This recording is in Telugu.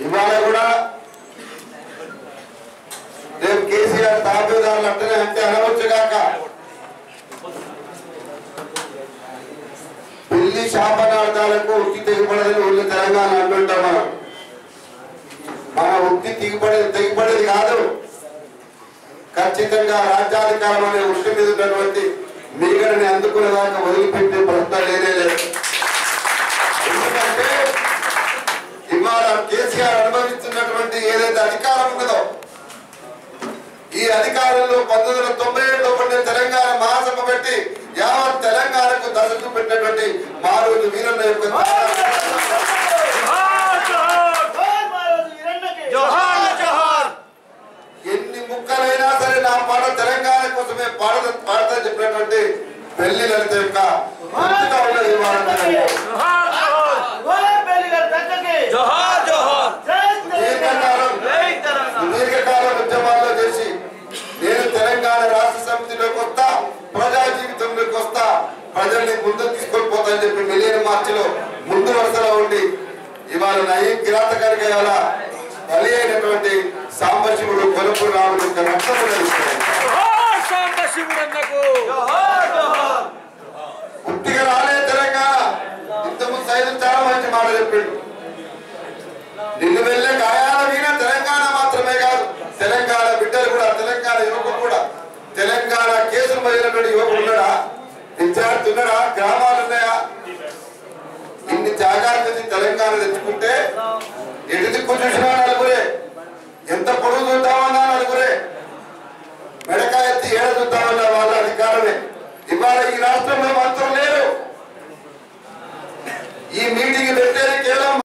ఇవాళ కూడా రేపు కేసీఆర్ తాబేదారులు అట్టనే అంతే అనవచ్చుగాక పెళ్లి శాపనార్థాలకు ఉక్కి తెగిపడదని ఊళ్ళో తెలంగాణ అంటుంటాం మన ఉక్కి తెగిపడేది కాదు. ఖచ్చితంగా రాజ్యాధికారం అనే ఉక్కి మీద ఉన్నటువంటి మీగడని అందుకునేదాకా వదిలిపెట్టే ప్రశ్న లేనే లేదు. ఎందుకంటే ఇవాళ కేసీఆర్ అనుభవిస్తున్నటువంటి ఏదైతే అధికారం ఉన్నదో ఈ అధికారంలో 1997లో పడిన తెలంగాణ మహాసభ పెట్టి యావత్ తెలంగాణకు దశ చూపెట్టినటువంటి మారోజు వీరన్న యొక్క ఎన్ని ముక్కలైనా సరే నా పాట తెలంగాణ కోసమే పాడదని చెప్పినటువంటి పెళ్లి లలిత యొక్క ఉన్నది దీర్ఘకాలం ఉద్యమాల్లో చేసి నేను తెలంగాణ రాష్ట్ర సమితిలోకి వస్తా, ప్రజా జీవితంలోకి వస్తా, ప్రజల్ని ముందుకు తీసుకొని పోతానని చెప్పి మిలియన్ మార్చిలో ముందు వరుసలో ఉండి ఇవాళ నయీం కిరాతకానికి ఇవాళ బలి అయినటువంటి సాంబశివుడు కొలుపుడు రాముడు యొక్క రక్తము పుట్టిగా రాలే తెలంగాణ. ఇంతకుముందు సైతం చాలా మంచి మాట చెప్పిండు. నిన్ను వెళ్ళే గాయాల మీద తెలంగాణ మాత్రమే కాదు, తెలంగాణ బిడ్డలు కూడా, తెలంగాణ యువకులు కూడా, తెలంగాణ కేసులు పోయినటువంటి యువకుడు ఉన్నాడా, విద్యార్థి ఉన్నాడా, గ్రామాలు ఉన్నాయా? ఇన్ని త్యాగాలు చేసి తెలంగాణ తెచ్చుకుంటే ఎటు దిక్కు చూసినా నలుగురే, ఎంత పొడుగు చూద్దామన్నా నలుగురే, మెడకాయ ఎత్తి ఏడ చూద్దామన్నా వాళ్ళ అధికారమే. ఇవాళ ఈ రాష్ట్రంలో మంత్రులు లేరు. ఈ మీటింగ్ పెట్టేది కేవలం